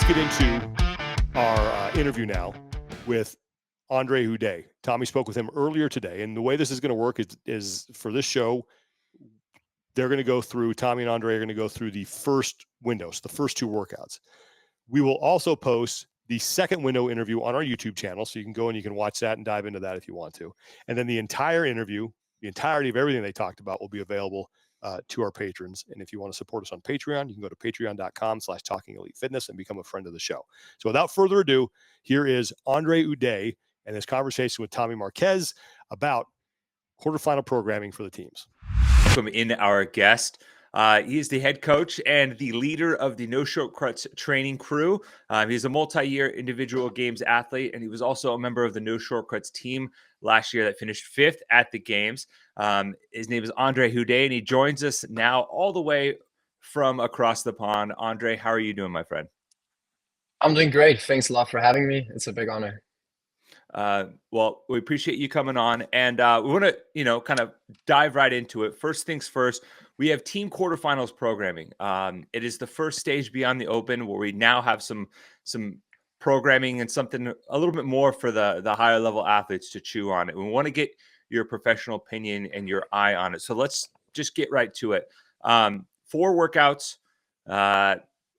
get into our interview now with André Houdet. Tommy spoke with him earlier today, and the way this is going to work is for this show, they're going to go through, Tommy and André are going to go through the first windows, the first two workouts. We will also post the second window interview on our YouTube channel, so you can go and you can watch that and dive into that if you want to. And then the entire interview, the entirety of everything they talked about will be available to our patrons. And if you want to support us on Patreon, you can go to patreon.com/talkingelitefitness and become a friend of the show. So without further ado, here is André Houdet and his conversation with Tommy Marquez about quarterfinal programming for the teams. Welcome in our guest. He is the head coach and the leader of the No Shortcuts training crew. He's a multi-year individual games athlete, and he was also a member of the No Shortcuts team last year that finished 5th at the games. His name is André Houdet, and he joins us now all the way from across the pond. André, how are you doing, my friend? I'm doing great. Thanks a lot for having me. It's a big honor. Well, we appreciate you coming on, and we want to, kind of dive right into it. First things first, we have Team Quarterfinals programming. It is the first stage beyond the Open, where we now have some programming and something a little bit more for the higher level athletes to chew on. We want to get your professional opinion and your eye on it. So let's just get right to it. 4 workouts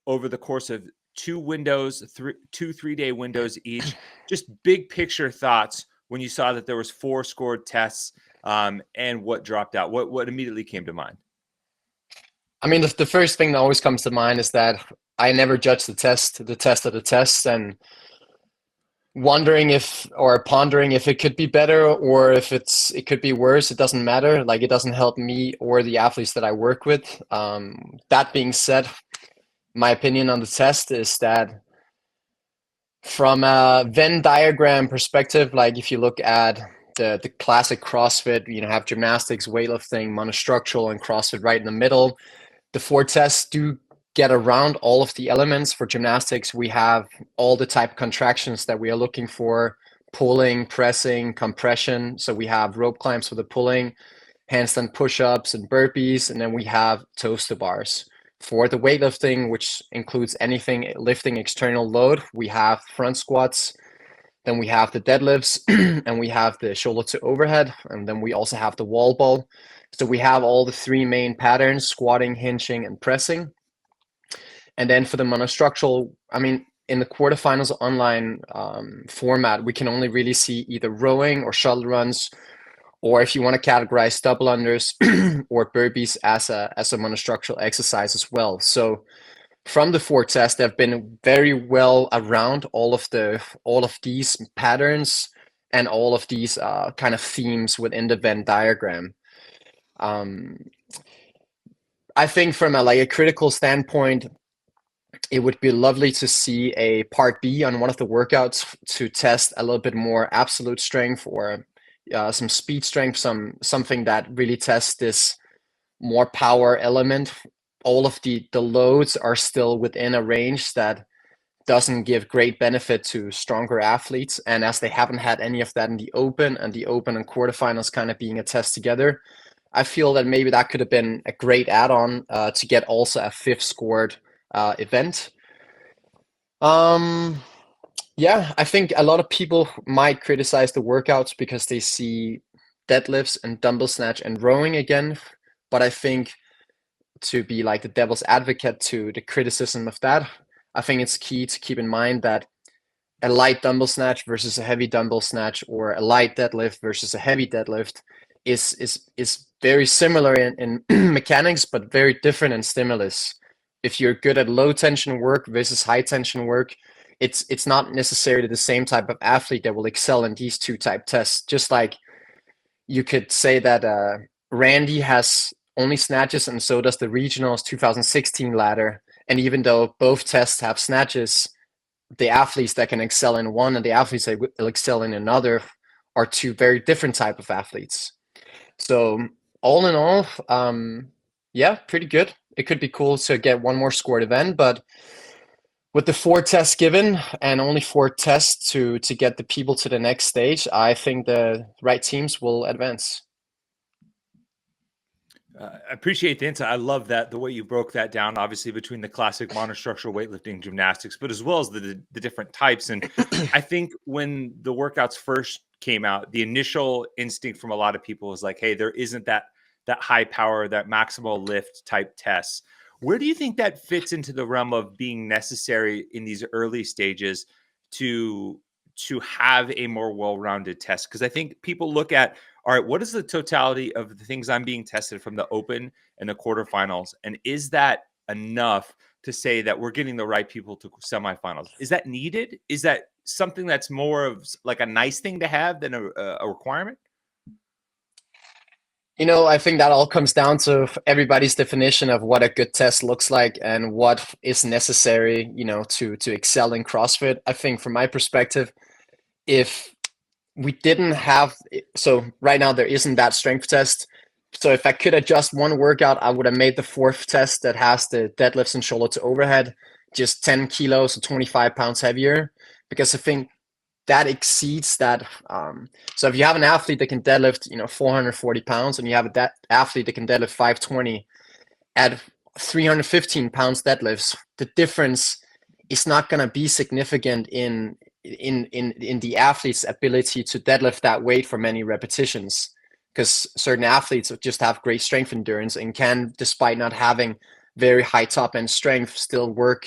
over the course of 2 windows, 3-day windows each. Just big picture thoughts when you saw that there was 4 scored tests and what dropped out. What immediately came to mind? I mean, the first thing that always comes to mind is that I never judge the test of the test, and pondering if it could be better or if it could be worse. It doesn't matter. Like, it doesn't help me or the athletes that I work with. That being said, my opinion on the test is that from a Venn diagram perspective, like if you look at the classic CrossFit, have gymnastics, weightlifting, monostructural, and CrossFit right in the middle. The 4 tests do get around all of the elements. For gymnastics, we have all the type of contractions that we are looking for: pulling, pressing, compression. So we have rope climbs for the pulling, handstand push-ups and burpees, and then we have toes to bars. For the weightlifting, which includes anything lifting external load, we have front squats, then we have the deadlifts, and we have the shoulder to overhead, and then we also have the wall ball. So we have all the 3 main patterns: squatting, hinging, and pressing. And then for the monostructural, in the quarterfinals online format, we can only really see either rowing or shuttle runs, or if you want to categorize double unders or burpees as a monostructural exercise as well. So from the 4 tests, they've been very well around all of these patterns and all of these kind of themes within the Venn diagram. I think from a critical standpoint, it would be lovely to see a part B on one of the workouts to test a little bit more absolute strength or some speed strength, something that really tests this more power element. All of the loads are still within a range that doesn't give great benefit to stronger athletes. And as they haven't had any of that in the Open, and the Open and quarterfinals kind of being a test together, I feel that maybe that could have been a great add-on to get also a 5th scored event. Yeah, I think a lot of people might criticize the workouts because they see deadlifts and dumbbell snatch and rowing again. But I think, to be like the devil's advocate to the criticism of that, I think it's key to keep in mind that a light dumbbell snatch versus a heavy dumbbell snatch, or a light deadlift versus a heavy deadlift, is very similar in mechanics, but very different in stimulus. If you're good at low tension work versus high tension work, it's not necessarily the same type of athlete that will excel in these 2 type tests. Just like you could say that Randy has only snatches, and so does the regionals 2016 ladder. And even though both tests have snatches, the athletes that can excel in one and the athletes that will excel in another are 2 very different type of athletes. So all in all, yeah, pretty good. It could be cool to get one more scored event, but with the 4 tests given and only 4 tests to get the people to the next stage, I think the right teams will advance. I appreciate the insight. I love that, the way you broke that down, obviously between the classic monostructural weightlifting, gymnastics, but as well as the different types. And I think when the workouts first came out, the initial instinct from a lot of people was like, hey, there isn't that high power, that maximal lift type tests. Where do you think that fits into the realm of being necessary in these early stages to have a more well-rounded test? Because I think people look at, all right, what is the totality of the things I'm being tested from the open and the quarterfinals? And is that enough to say that we're getting the right people to semifinals? Is that needed? Is that something that's more of like a nice thing to have than a requirement? I think that all comes down to everybody's definition of what a good test looks like and what is necessary, to excel in CrossFit. I think from my perspective, if we didn't have, so right now there isn't that strength test. So if I could adjust one workout, I would have made the fourth test that has the deadlifts and shoulder to overhead just 10 kilos or 25 pounds heavier, because I think that exceeds that. So if you have an athlete that can deadlift, 440 pounds, and you have that athlete that can deadlift 520 at 315 pounds deadlifts, the difference is not going to be significant in the athlete's ability to deadlift that weight for many repetitions, because certain athletes just have great strength endurance and can, despite not having very high top end strength, still work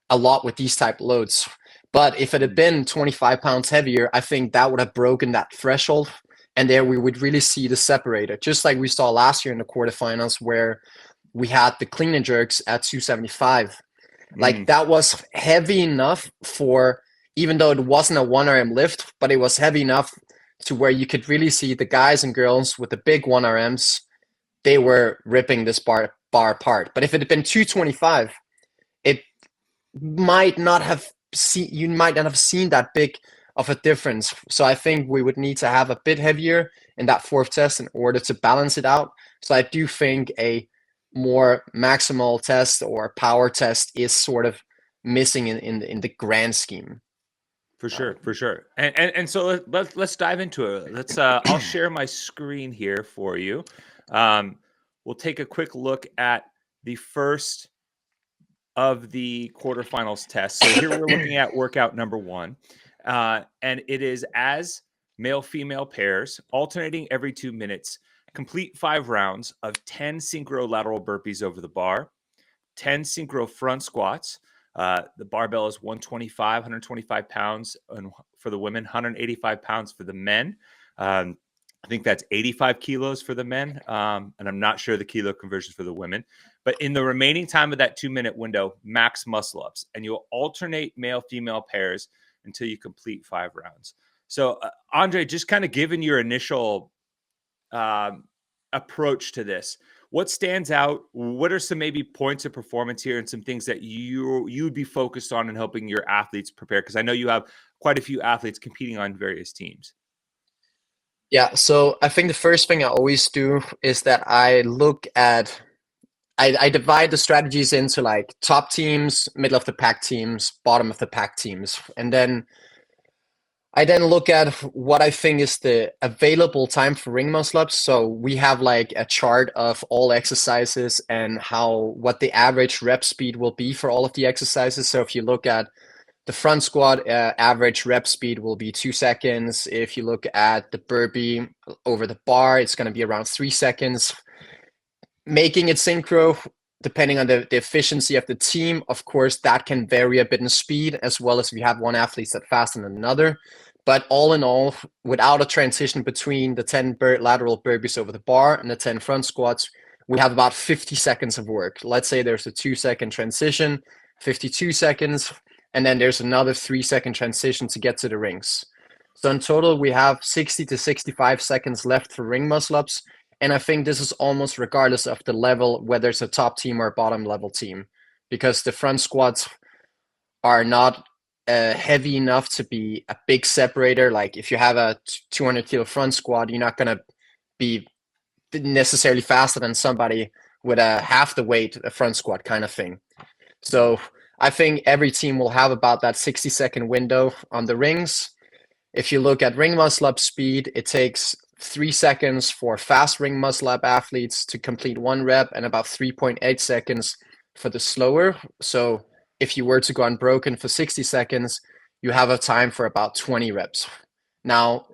a lot with these type of loads. But if it had been 25 pounds heavier, I think that would have broken that threshold. And there we would really see the separator, just like we saw last year in the quarterfinals, where we had the clean and jerks at 275. Like that was heavy enough for, even though it wasn't a 1RM lift, but it was heavy enough to where you could really see the guys and girls with the big 1RMs, they were ripping this bar apart. But if it had been 225, it might not have you might not have seen that big of a difference. So I think we would need to have a bit heavier in that fourth test in order to balance it out. So I do think a more maximal test or power test is sort of missing in the grand scheme. For sure. And so let's dive into it. Let's I'll share my screen here for you. We'll take a quick look at the first of the quarterfinals tests. So here we're looking at workout number 1. And it is as male-female pairs, alternating every 2 minutes, complete 5 rounds of 10 synchro lateral burpees over the bar, 10 synchro front squats. The barbell is 125 pounds for the women, 185 pounds for the men. I think that's 85 kilos for the men. And I'm not sure the kilo conversions for the women. But in the remaining time of that 2-minute window, max muscle ups. And you'll alternate male-female pairs until you complete 5 rounds. So, Andre, just kind of given your initial approach to this, what stands out? What are some maybe points of performance here and some things that you'd be focused on in helping your athletes prepare? Because I know you have quite a few athletes competing on various teams. Yeah, so I think the first thing I always do is that I look at, I divide the strategies into like top teams, middle of the pack teams, bottom of the pack teams. And then I then look at what I think is the available time for ring muscle ups. So we have like a chart of all exercises and what the average rep speed will be for all of the exercises. So if you look at the front squat, average rep speed will be 2 seconds. If you look at the burpee over the bar, it's going to be around 3 seconds. Making it synchro, depending on the efficiency of the team, of course, that can vary a bit in speed, as well as if you have one athlete that's faster than another. But all in all, without a transition between the 10 lateral burpees over the bar and the 10 front squats, we have about 50 seconds of work. Let's say there's a 2-second transition, 52 seconds, and then there's another 3-second transition to get to the rings. So in total, we have 60 to 65 seconds left for ring muscle ups. And I think this is almost regardless of the level, whether it's a top team or a bottom level team, because the front squats are not heavy enough to be a big separator. Like if you have a 200 kilo front squat, you're not going to be necessarily faster than somebody with a half the weight a front squat kind of thing. So I think every team will have about that 60-second window on the rings. If you look at ring muscle up speed, it takes 3 seconds for fast ring muscle up athletes to complete 1 rep, and about 3.8 seconds for the slower. So if you were to go unbroken for 60 seconds, you have a time for about 20 reps. Now,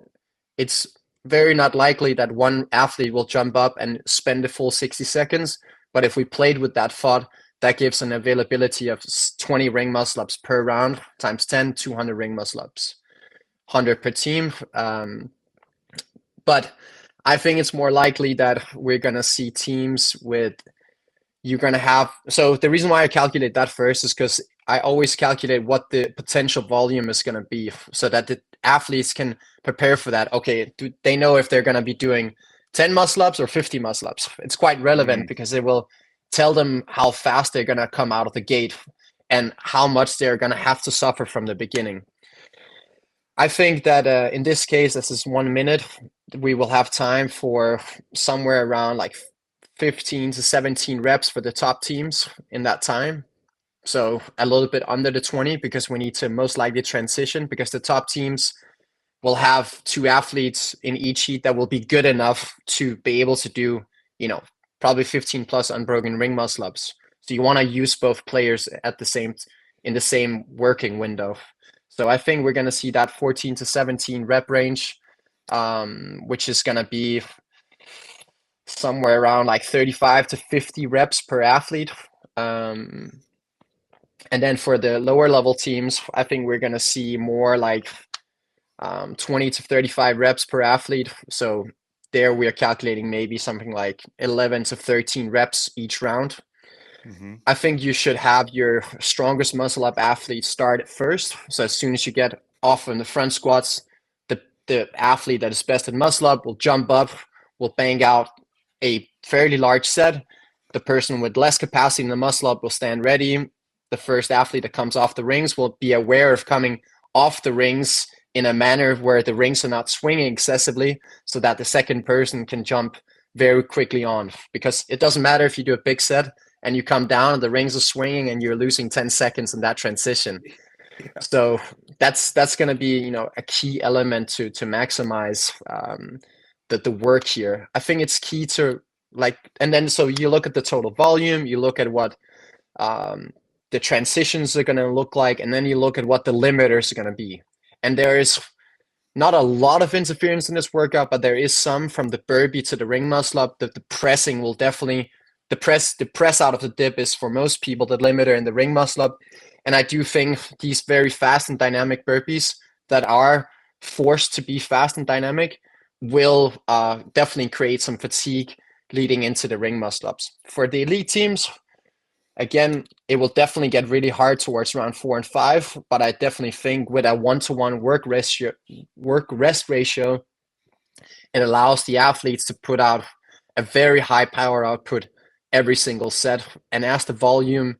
it's very not likely that one athlete will jump up and spend the full 60 seconds. But if we played with that thought, that gives an availability of 20 ring muscle ups per round times 10, 200 ring muscle ups, 100 per team. But I think it's more likely that we're going to see teams with, you're going to have, so the reason why I calculate that first is because I always calculate what the potential volume is going to be so that the athletes can prepare for that. Okay, they know if they're going to be doing 10 muscle ups or 50 muscle ups. It's quite relevant because it will tell them how fast they're going to come out of the gate and how much they're going to have to suffer from the beginning. I think that in this case, this is 1 minute. We will have time for somewhere around like 15 to 17 reps for the top teams in that time. So a little bit under the 20 because we need to most likely transition because the top teams will have 2 athletes in each heat that will be good enough to be able to do, probably 15 plus unbroken ring muscle ups. So you want to use both players in the same working window. So I think we're going to see that 14 to 17 rep range, which is going to be somewhere around like 35 to 50 reps per athlete. And then for the lower level teams, I think we're going to see more like 20 to 35 reps per athlete. So there we are calculating maybe something like 11 to 13 reps each round. I think you should have your strongest muscle up athletes start at first. So as soon as you get off in the front squats, the athlete that is best at muscle up will jump up, will bang out a fairly large set. The person with less capacity in the muscle up will stand ready. The first athlete that comes off the rings will be aware of coming off the rings in a manner where the rings are not swinging excessively so that the second person can jump very quickly on. Because it doesn't matter if you do a big set and you come down and the rings are swinging and you're losing 10 seconds in that transition. Yeah. So that's going to be, a key element to maximize the work here. I think it's key to and then so you look at the total volume, you look at what the transitions are going to look like, and then you look at what the limiters are going to be. And there is not a lot of interference in this workout, but there is some from the burpee to the ring muscle up. The pressing will definitely, the press out of the dip is for most people the limiter in the ring muscle up. And I do think these very fast and dynamic burpees that are forced to be fast and dynamic will definitely create some fatigue leading into the ring muscle ups. For the elite teams, again, it will definitely get really hard towards round 4 and 5, but I definitely think with a 1-to-1 work rest ratio, it allows the athletes to put out a very high power output every single set. And as the volume,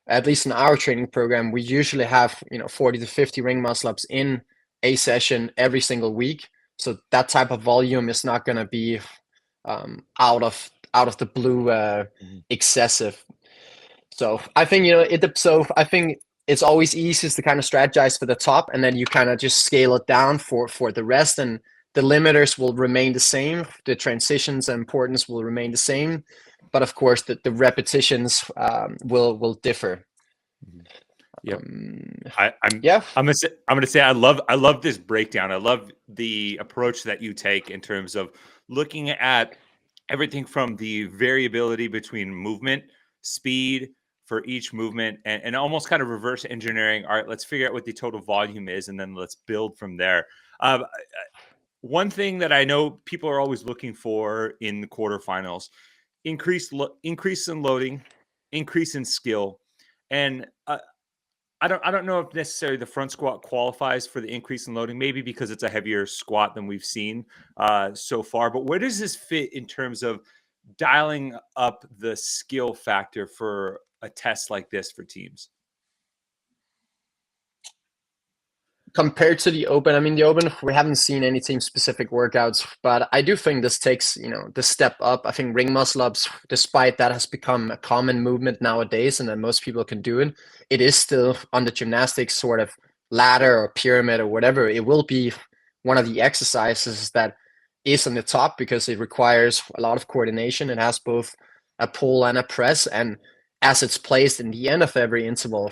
at least in our training program, we usually have 40 to 50 ring muscle ups in a session every single week. So that type of volume is not going to be out of the blue excessive. So I think I think it's always easiest to kind of strategize for the top, and then you kind of just scale it down for the rest, and the limiters will remain the same. The transitions and importance will remain the same, but of course the repetitions will differ. Yep. I'm gonna say I love this breakdown. I love the approach that you take in terms of looking at everything from the variability between movement, speed for each movement, and almost kind of reverse engineering. All right, let's figure out what the total volume is, and then let's build from there. One thing that I know people are always looking for in the quarterfinals: increase in loading, increase in skill, and I don't know if necessarily the front squat qualifies for the increase in loading, maybe because it's a heavier squat than we've seen so far. But where does this fit in terms of dialing up the skill factor for a test like this for teams? Compared to the open, I mean, the open, we haven't seen any team specific workouts, but I do think this takes, the step up. I think ring muscle ups, despite that has become a common movement nowadays and that most people can do it, it is still on the gymnastics sort of ladder or pyramid or whatever. It will be one of the exercises that is on the top because it requires a lot of coordination. It has both a pull and a press, and as it's placed in the end of every interval,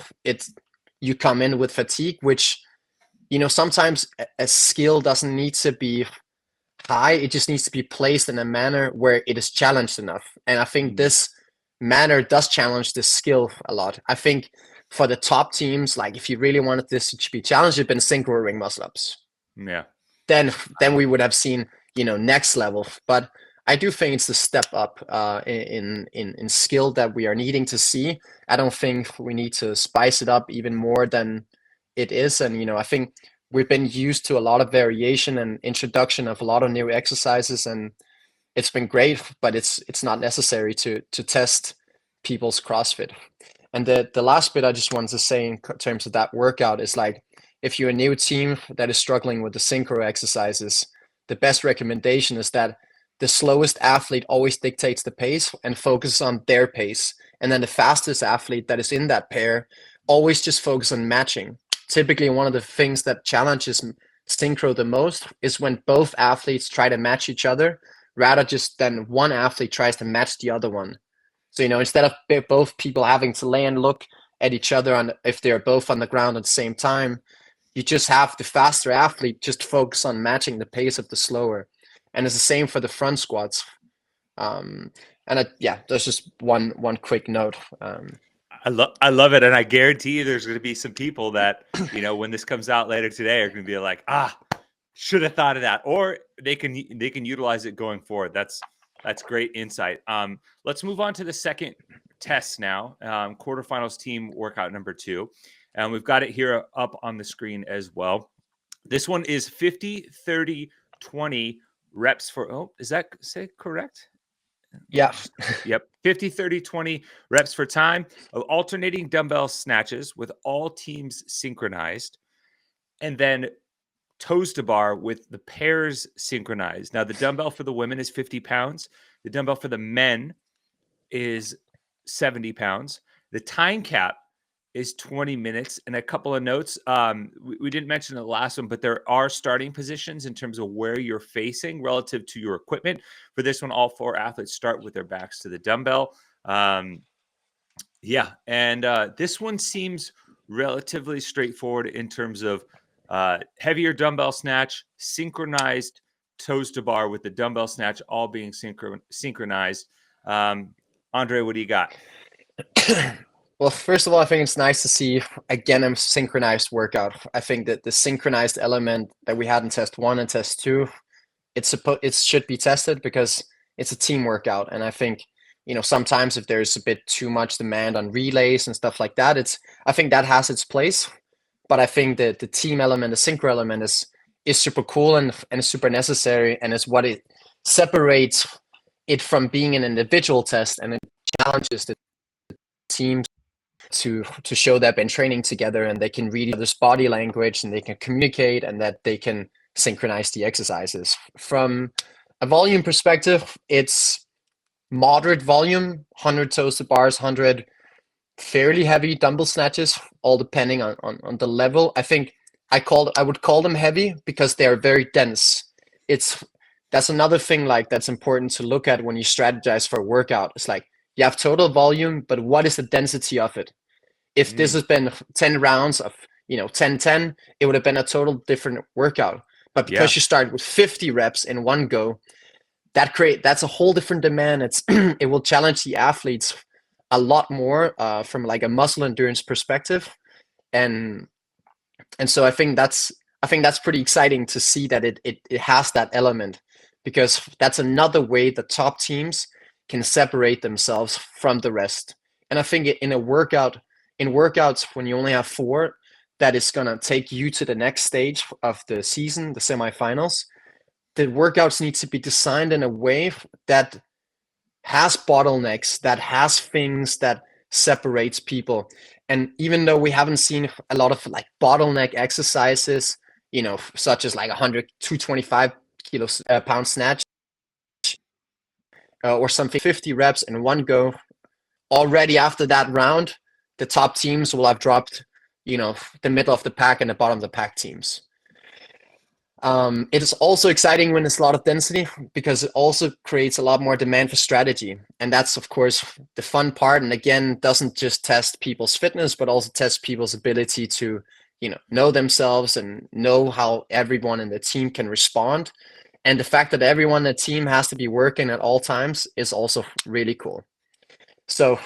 you come in with fatigue, which sometimes a skill doesn't need to be high. It just needs to be placed in a manner where it is challenged enough. And I think this manner does challenge the skill a lot. I think for the top teams, like if you really wanted this to be challenged, it'd been synchro ring muscle ups. Yeah. Then we would have seen next level. But I do think it's the step up in skill that we are needing to see. I don't think we need to spice it up even more than it is. And I think we've been used to a lot of variation and introduction of a lot of new exercises, and it's been great, but it's not necessary to test people's CrossFit. And the last bit I just wanted to say in terms of that workout is, like, if you're a new team that is struggling with the synchro exercises, the best recommendation is that the slowest athlete always dictates the pace and focuses on their pace. And then the fastest athlete that is in that pair always just focus on matching. Typically, one of the things that challenges synchro the most is when both athletes try to match each other, rather just than one athlete tries to match the other one. So, instead of both people having to lay and look at each other if they're both on the ground at the same time, you just have the faster athlete just focus on matching the pace of the slower. And it's the same for the front squats. That's just one quick note. I love it, and I guarantee you, there's going to be some people that when this comes out later today are going to be like, should have thought of that, or they can utilize it going forward. That's great insight. Let's move on to the second test now. Quarterfinals team workout number 2, and we've got it here up on the screen as well. This one is 50, 30, 20 reps for. Oh, is that say correct? Yeah. Yep. 50, 30, 20 reps for time of alternating dumbbell snatches with all teams synchronized, and then toes to bar with the pairs synchronized. Now, the dumbbell for the women is 50 pounds. The dumbbell for the men is 70 pounds. The time cap is 20 minutes. And a couple of notes. We didn't mention the last one, but there are starting positions in terms of where you're facing relative to your equipment. For this one, all 4 athletes start with their backs to the dumbbell. And this one seems relatively straightforward in terms of heavier dumbbell snatch, synchronized toes to bar with the dumbbell snatch all being synchronized. Andre, what do you got? Well, first of all, I think it's nice to see, again, a synchronized workout. I think that the synchronized element that we had in test 1 and test 2, it should be tested because it's a team workout. And I think, sometimes if there's a bit too much demand on relays and stuff like that, I think that has its place. But I think that the team element, the synchro element is super cool and super necessary, and is what it separates it from being an individual test, and it challenges the teams to show they've been training together and they can read each other's body language and they can communicate and that they can synchronize the exercises. From a volume perspective, it's moderate volume, 100 toes to bars, 100 fairly heavy dumbbell snatches, all depending on the level. I think I would call them heavy because they are very dense. That's another thing that's important to look at when you strategize for a workout. It's like you have total volume, but what is the density of it? If this has been 10 rounds of 10-10, it would have been a total different workout. But because you start with 50 reps in one go, that's a whole different demand. It will challenge the athletes a lot more from like a muscle endurance perspective, and so I think that's pretty exciting to see that it has that element, because that's another way the top teams can separate themselves from the rest. And I think in workouts when you only have 4, that is gonna take you to the next stage of the season, the semifinals. The workouts need to be designed in a way that has bottlenecks, that has things that separates people. And even though we haven't seen a lot of like bottleneck exercises, such as like 100, 225 pound snatch or something, 50 reps in one go, already after that round, the top teams will have dropped, the middle of the pack and the bottom of the pack teams. It is also exciting when there's a lot of density because it also creates a lot more demand for strategy. And that's, of course, the fun part. And again, doesn't just test people's fitness, but also test people's ability to, know themselves and know how everyone in the team can respond. And the fact that everyone in the team has to be working at all times is also really cool. So,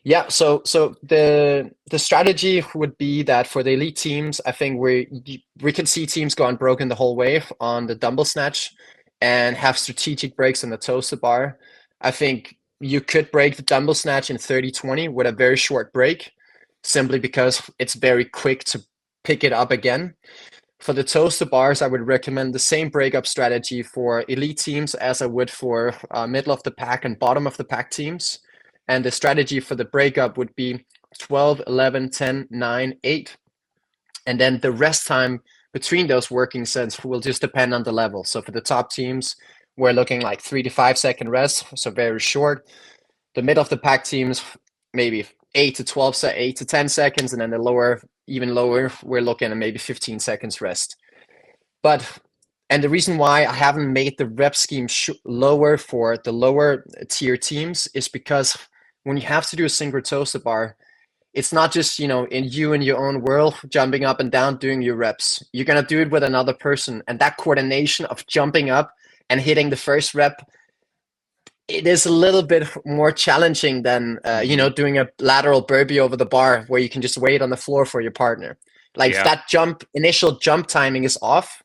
yeah, so the strategy would be that for the elite teams, I think we can see teams go unbroken the whole way on the dumbbell snatch and have strategic breaks on the toes to bar. I think you could break the dumbbell snatch in 30-20 with a very short break, simply because it's very quick to pick it up again. For the toes to bars, I would recommend the same breakup strategy for elite teams as I would for middle of the pack and bottom of the pack teams. And the strategy for the breakup would be 12, 11, 10, 9, 8. And then the rest time between those working sets will just depend on the level. So for the top teams, we're looking like 3 to 5 second rest, so very short. The middle of the pack teams, maybe 8 to 10 seconds. And then the lower, even lower, we're looking at maybe 15 seconds rest. And the reason why I haven't made the rep scheme lower for the lower tier teams is because when you have to do a single toaster bar, it's not just, in your own world, jumping up and down, doing your reps. You're going to do it with another person. And that coordination of jumping up and hitting the first rep, it is a little bit more challenging than, doing a lateral burpee over the bar where you can just wait on the floor for your partner. Like if that initial jump timing is off,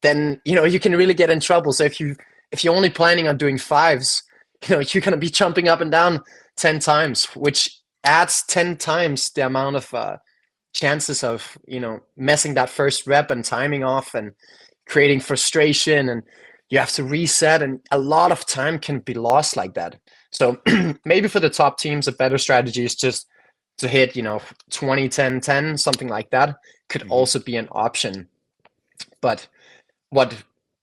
then, you can really get in trouble. So if you're only planning on doing fives, you're going to be jumping up and down 10 times, which adds 10 times the amount of chances of, messing that first rep and timing off and creating frustration, and you have to reset, and a lot of time can be lost like that. So maybe for the top teams, a better strategy is just to hit, 20, 10, 10, something like that could also be an option. But what,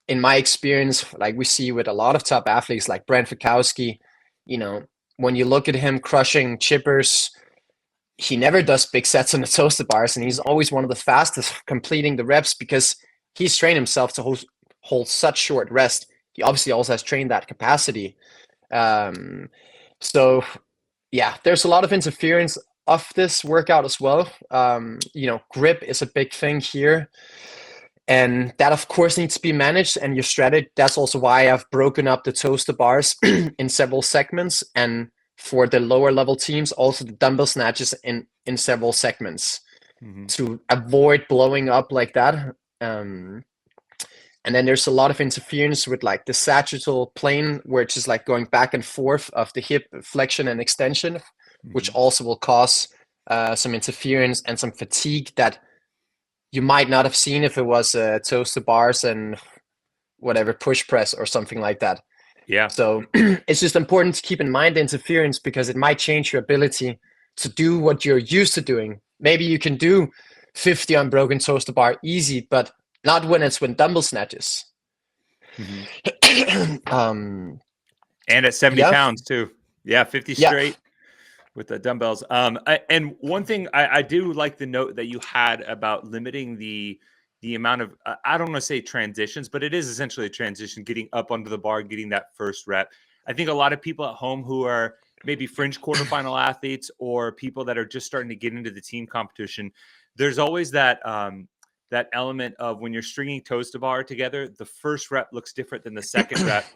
in my experience, like we see with a lot of top athletes like Brent Fikowski, when you look at him crushing chippers, he never does big sets on the toaster bars, and he's always one of the fastest completing the reps because he's trained himself to hold such short rest. He obviously also has trained that capacity. So yeah, there's a lot of interference of this workout as well. Grip is a big thing here. And that, of course, needs to be managed. And your strategy, that's also why I've broken up the toaster bars in several segments. And for the lower level teams, also the dumbbell snatches in several segments to avoid blowing up like that. And then there's a lot of interference with like the sagittal plane, where it's just like going back and forth of the hip flexion and extension, which also will cause some interference and some fatigue that you might not have seen if it was toaster bars and whatever push press or something like that. Yeah. So it's just important to keep in mind the interference, because it might change your ability to do what you're used to doing. Maybe you can do 50 unbroken toaster bar easy, but not when it's with dumbbell snatches. And at 70 pounds too. Yeah, 50 straight. With the dumbbells. And one thing I do like the note that you had about limiting the amount of, I don't want to say transitions, but it is essentially a transition, getting up onto the bar, getting that first rep. I think a lot of people at home who are maybe fringe quarterfinal athletes or people that are just starting to get into the team competition, there's always that that element of when you're stringing toes to bar together, the first rep looks different than the second rep.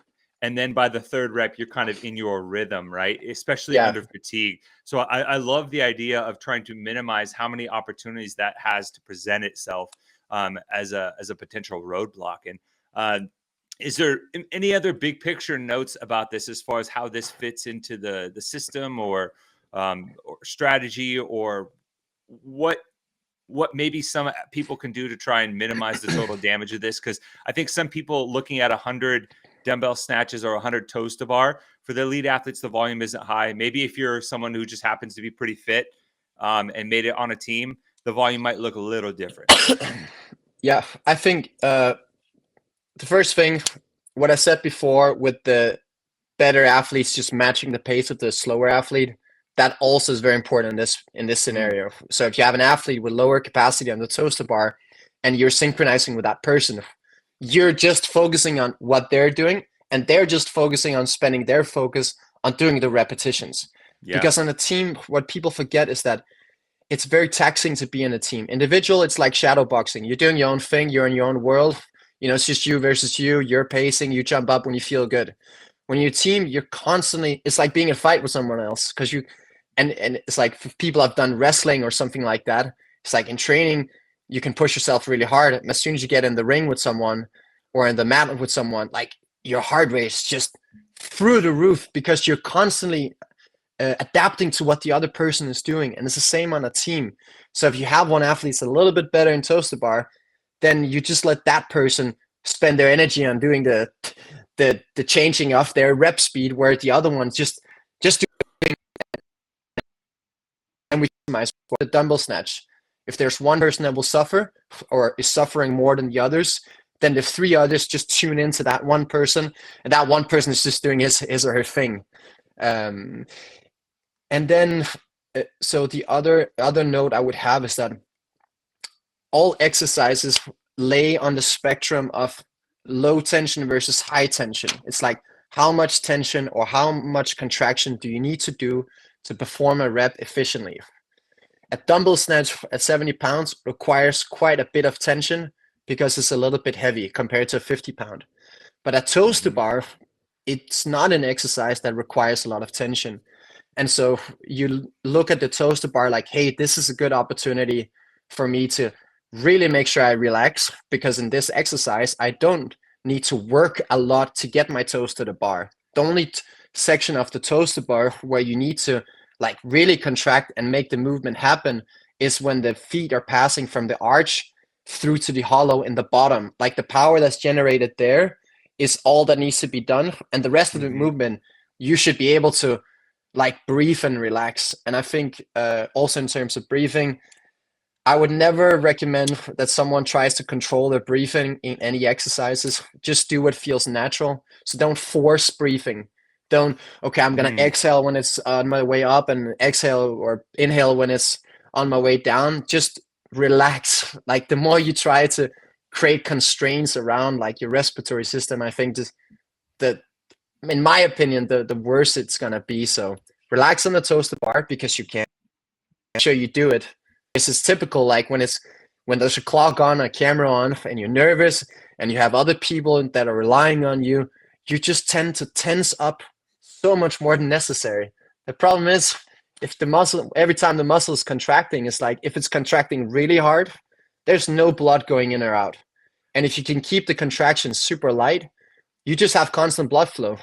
And then by the third rep, you're kind of in your rhythm, right? Especially under fatigue. So I love the idea of trying to minimize how many opportunities that has to present itself as a potential roadblock. And is there any other big picture notes about this as far as how this fits into the system or strategy, or what maybe some people can do to try and minimize the total damage of this? Because I think some people looking at 100 dumbbell snatches or 100 toes to bar, for the elite athletes, the volume isn't high. Maybe if you're someone who just happens to be pretty fit and made it on a team, the volume might look a little different. Yeah, I think the first thing, what I said before, with the better athletes just matching the pace of the slower athlete, that also is very important in this scenario. So if you have an athlete with lower capacity on the toaster bar, and you're synchronizing with that person, you're just focusing on what they're doing, and they're just focusing on spending their focus on doing the repetitions. Yeah. Because on a team, what people forget is that it's very taxing to be in a team. Individual, it's like shadow boxing. You're doing your own thing. You're in your own world. It's just you versus you. You're pacing. You jump up when you feel good. When you're a team, you're constantly. It's like being in a fight with someone else because you, and it's like if people have done wrestling or something like that. It's like in training, you can push yourself really hard. As soon as you get in the ring with someone or in the mat with someone, like your heart rate is just through the roof because you're constantly adapting to what the other person is doing. And it's the same on a team. So if you have one athlete that's a little bit better in toes to bar, then you just let that person spend their energy on doing the changing of their rep speed, where the other one's just doing. And we optimize for the dumbbell snatch. If there's one person that will suffer or is suffering more than the others, then the three others just tune into that one person, and that one person is just doing his or her thing. And then, so the other note I would have is that all exercises lay on the spectrum of low tension versus high tension. It's like how much tension or how much contraction do you need to do to perform a rep efficiently. A dumbbell snatch at 70 pounds requires quite a bit of tension because it's a little bit heavy compared to a 50-pound. But a toes to bar, it's not an exercise that requires a lot of tension. And so you look at the toes to bar like, hey, this is a good opportunity for me to really make sure I relax, because in this exercise, I don't need to work a lot to get my toes to the bar. The only section of the toes to bar where you need to like really contract and make the movement happen is when the feet are passing from the arch through to the hollow in the bottom. Like the power that's generated there is all that needs to be done. And the rest of the movement, you should be able to like breathe and relax. And I think also in terms of breathing, I would never recommend that someone tries to control their breathing in any exercises. Just do what feels natural. So don't force breathing. Don't, okay, I'm going to exhale when it's on my way up and exhale or inhale when it's on my way down. Just relax. Like the more you try to create constraints around like your respiratory system, I think just in my opinion, the worse it's going to be. So relax on the toes to bar because you can. Make sure you do it. This is typical, like when there's a clock on, a camera on, and you're nervous, and you have other people that are relying on you. You just tend to tense up so much more than necessary. The problem is, if the muscle, every time the muscle is contracting, it's like if it's contracting really hard, there's no blood going in or out. And if you can keep the contraction super light, you just have constant blood flow.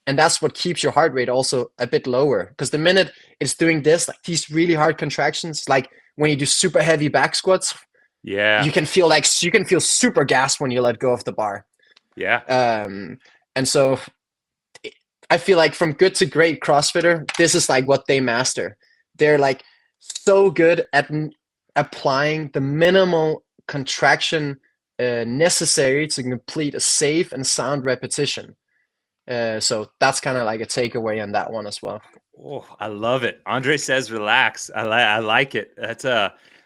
And that's what keeps your heart rate also a bit lower. Because the minute it's doing this, like these really hard contractions, like when you do super heavy back squats, you can feel super gassed when you let go of the bar. And so I feel like from good to great CrossFitter, this is like what they master. They're like so good at applying the minimal contraction necessary to complete a safe and sound repetition. So that's kind of like a takeaway on that one as well. Oh, I love it. Andre says relax. I like it. That's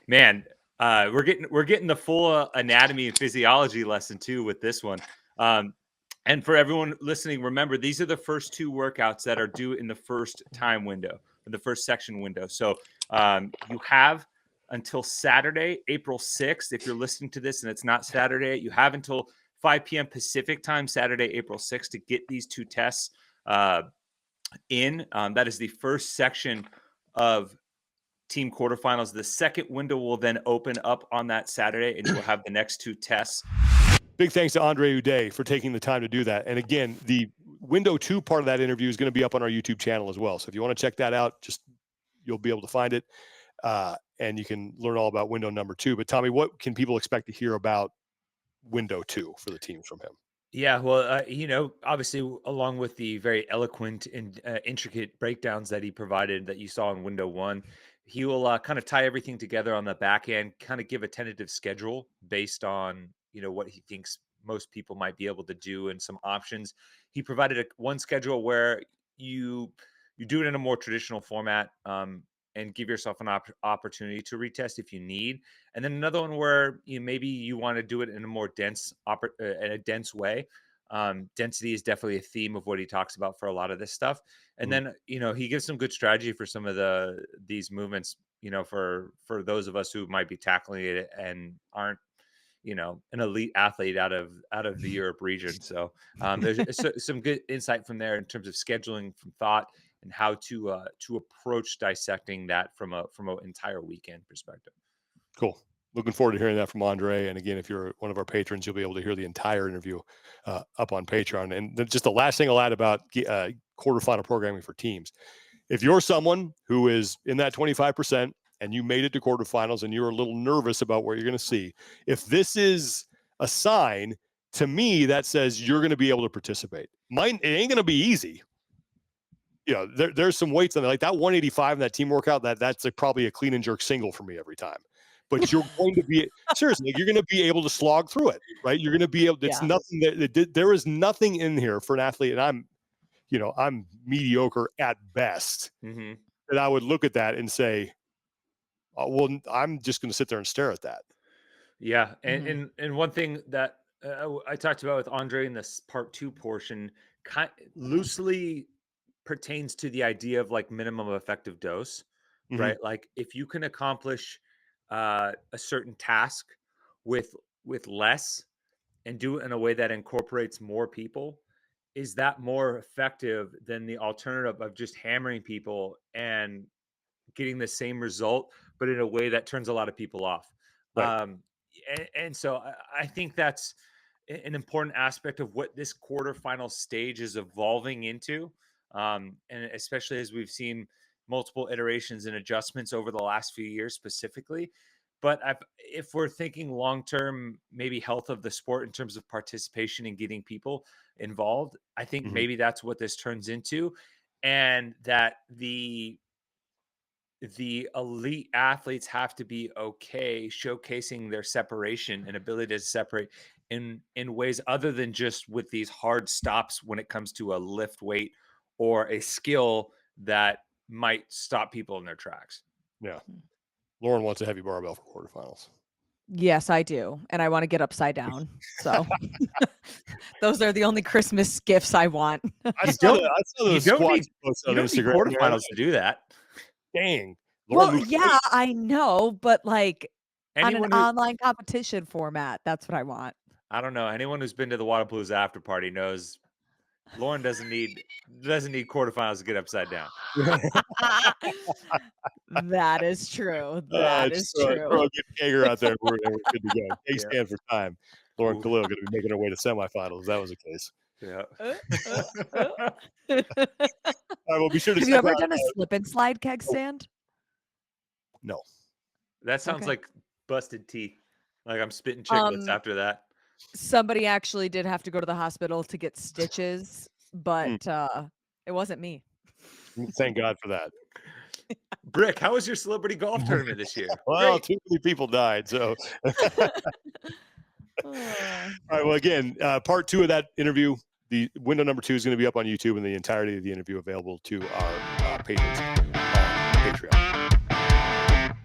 man. We're getting the full anatomy and physiology lesson too with this one. And for everyone listening, remember these are the first two workouts that are due in the first time window, in the first section window. So you have until Saturday, April 6th. If you're listening to this and it's not Saturday, you have until 5 p.m. Pacific time, Saturday, April 6th, to get these two tests in. That is the first section of Team Quarterfinals. The second window will then open up on that Saturday, and you will have the next two tests. Big thanks to André Houdet for taking the time to do that. And again, the window 2 part of that interview is going to be up on our YouTube channel as well. So if you want to check that out, you'll be able to find it. And you can learn all about window number 2. But Tommy, what can people expect to hear about window 2 for the teams from him? Yeah, well, obviously, along with the very eloquent and intricate breakdowns that he provided that you saw in window 1, he will kind of tie everything together on the back end, kind of give a tentative schedule based on, what he thinks most people might be able to do and some options. He provided one schedule where you do it in a more traditional format. and give yourself an opportunity to retest if you need. And then another one where maybe you want to do it in a more dense in a dense way. Density is definitely a theme of what he talks about for a lot of this stuff. And then, he gives some good strategy for some of these movements, for those of us who might be tackling it and aren't, an elite athlete out of the Europe region. So there's some good insight from there in terms of scheduling from thought and how to approach dissecting that from an entire weekend perspective. Cool. Looking forward to hearing that from Andre. And again, if you're one of our patrons, you'll be able to hear the entire interview up on Patreon. And then just the last thing I'll add about quarterfinal programming for teams. If you're someone who is in that 25% and you made it to quarterfinals and you're a little nervous about what you're going to see, if this is a sign, to me, that says you're going to be able to participate. It ain't going to be easy. There's some weights on it, like that 185 in that team workout. That's probably a clean and jerk single for me every time. But you're going to be seriously, you're going to be able to slog through it, right? You're going to be able. It's nothing there is nothing in here for an athlete, and I'm mediocre at best. Mm-hmm. That I would look at that and say, well, I'm just going to sit there and stare at that. Yeah, and one thing that I talked about with Andre in this part 2 portion, loosely pertains to the idea of like minimum effective dose, right? Like if you can accomplish a certain task with less and do it in a way that incorporates more people, is that more effective than the alternative of just hammering people and getting the same result, but in a way that turns a lot of people off? Right. And so I think that's an important aspect of what this quarterfinal stage is evolving into. And especially as we've seen multiple iterations and adjustments over the last few years specifically. But if we're thinking long-term, maybe health of the sport in terms of participation and getting people involved, I think maybe that's what this turns into. And that the elite athletes have to be okay showcasing their separation and ability to separate in ways other than just with these hard stops when it comes to a lift weight or a skill that might stop people in their tracks. Yeah. Lauren wants a heavy barbell for quarterfinals. Yes, I do. And I want to get upside down. So those are the only Christmas gifts I want. I saw those squats posts on Instagram. Quarterfinals to do that. Dang. Lauren, well, yeah, I know, but like on an online competition format, that's what I want. I don't know. Anyone who's been to the Wadapalooza after party knows Lauren doesn't need quarterfinals to get upside down. That is true. That is true. Throw a good kegger out there. We're good to go. K stand for time. Lauren Khalil going to be making her way to semifinals. That was the case. Yeah. All right, well, be sure to. Have you ever done a slip and slide keg stand? No. That sounds like busted teeth. Like I'm spitting chiclets after that. Somebody actually did have to go to the hospital to get stitches, but it wasn't me. Thank God for that. Brick, how was your celebrity golf tournament this year? Well, too many people died, so. All right. Well, again, part 2 of that interview, the window number 2 is going to be up on YouTube, and the entirety of the interview available to our patrons on Patreon.